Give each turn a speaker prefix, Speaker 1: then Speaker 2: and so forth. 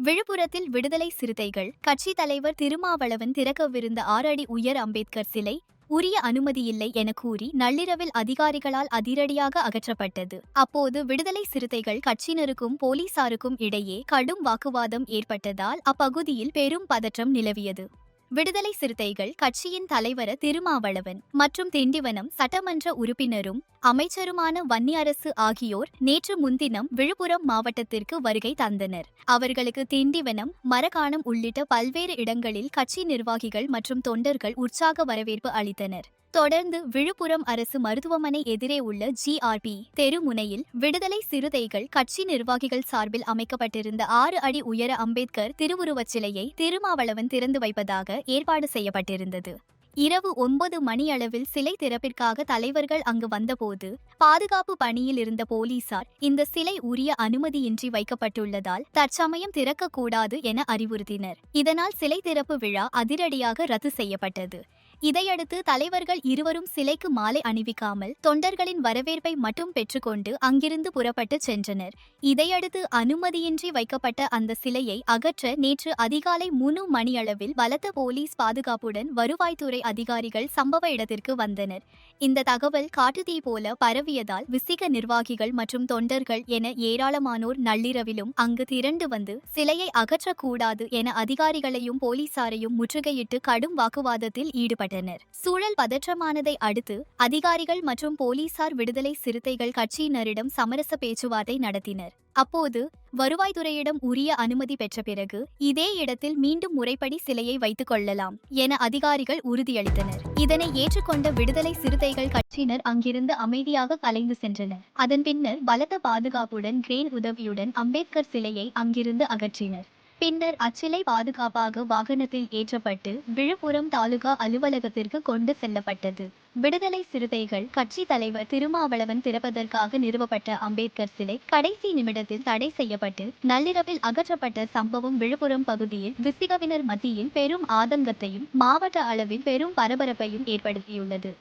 Speaker 1: விழுப்புரத்தில் விடுதலை சிறுத்தைகள் கட்சி தலைவர் திருமாவளவன் திறக்கவிருந்த 6 அடி உயர அம்பேத்கர் சிலை உரிய அனுமதியில்லை என கூறி நள்ளிரவில் அதிகாரிகளால் அதிரடியாக அகற்றப்பட்டது. அப்போது விடுதலை சிறுத்தைகள் கட்சியினருக்கும் போலீசாருக்கும் இடையே கடும் வாக்குவாதம் ஏற்பட்டதால் அப்பகுதியில் பெரும் பதற்றம் நிலவியது. விடுதலை சிறுத்தைகள் கட்சியின் தலைவர் திருமாவளவன் மற்றும் திண்டிவனம் சட்டமன்ற உறுப்பினரும் அமைச்சருமான வன்னியரசு ஆகியோர் நேற்று முன்தினம் விழுப்புரம் மாவட்டத்திற்கு வருகை தந்தனர். அவர்களுக்கு திண்டிவனம், மரக்காணம் உள்ளிட்ட பல்வேறு இடங்களில் கட்சி நிர்வாகிகள் மற்றும் தொண்டர்கள் உற்சாக வரவேற்பு அளித்தனர். தொடர்ந்து விழுப்புரம் அரசு மருத்துவமனை எதிரே உள்ள GRP தெரு முனையில் விடுதலை சிறுத்தைகள் கட்சி நிர்வாகிகள் சார்பில் அமைக்கப்பட்டிருந்த 6 அடி உயர அம்பேத்கர் திருவுருவச் சிலையை திருமாவளவன் திறந்து வைப்பதாக ஏற்பாடு செய்யப்பட்டிருந்தது. இரவு 9 மணியளவில் சிலை திறப்பிற்காக தலைவர்கள் அங்கு வந்தபோது பாதுகாப்பு பணியில் இருந்த போலீசார் இந்த சிலை உரிய அனுமதியின்றி வைக்கப்பட்டுள்ளதால் தற்சமயம் திறக்கக்கூடாது என அறிவுறுத்தினர். இதனால் சிலை திறப்பு விழா அதிரடியாக ரத்து செய்யப்பட்டது. இதையடுத்து தலைவர்கள் இருவரும் சிலைக்கு மாலை அணிவிக்காமல் தொண்டர்களின் வரவேற்பை மட்டும் பெற்றுக்கொண்டு அங்கிருந்து புறப்பட்டு சென்றனர். இதையடுத்து அனுமதியின்றி வைக்கப்பட்ட அந்த சிலையை அகற்ற நேற்று அதிகாலை 3 மணியளவில் பலத்த போலீஸ் பாதுகாப்புடன் வருவாய்த்துறை அதிகாரிகள் சம்பவ இடத்திற்கு வந்தனர். இந்த தகவல் காட்டுத்தீ போல பரவியதால் விசிக நிர்வாகிகள் மற்றும் தொண்டர்கள் என ஏராளமானோர் நள்ளிரவிலும் அங்கு திரண்டு வந்து சிலையை அகற்றக்கூடாது என அதிகாரிகளையும் போலீசாரையும் முற்றுகையிட்டு கடும் வாக்குவாதத்தில் ஈடுபட்டனர். சூழல் பதற்றமானதை அடுத்து அதிகாரிகள் மற்றும் போலீசார் விடுதலை சிறுத்தைகள் கட்சியினரிடம் சமரச பேச்சுவார்த்தை நடத்தினர். அப்போது வருவாய்த்துறையிடம் உரிய அனுமதி பெற்ற பிறகு இதே இடத்தில் மீண்டும் முறைப்படி சிலையை வைத்துக் கொள்ளலாம் என அதிகாரிகள் உறுதியளித்தனர். இதனை ஏற்றுக்கொண்ட விடுதலை சிறுத்தைகள் கட்சியினர் அங்கிருந்து அமைதியாக கலைந்து சென்றனர். அதன் பின்னர் பலத்த பாதுகாப்புடன் கிரேன் உதவியுடன் அம்பேத்கர் சிலையை அங்கிருந்து அகற்றினர். பின்னர் அச்சிலை பாதுகாப்பாக வாகனத்தில் ஏற்றப்பட்டு விழுப்புரம் தாலுகா அலுவலகத்திற்கு கொண்டு செல்லப்பட்டது. விடுதலை சிறுத்தைகள் கட்சி தலைவர் திருமாவளவன் திறப்பதற்காக நிறுவப்பட்ட அம்பேத்கர் சிலை கடைசி நிமிடத்தில் தடை செய்யப்பட்டு நள்ளிரவில் அகற்றப்பட்ட சம்பவம் விழுப்புரம் பகுதியில் விசிகவினர் மத்தியில் பெரும் ஆதங்கத்தையும் மாவட்ட அளவில் பெரும் பரபரப்பையும் ஏற்படுத்தியுள்ளது.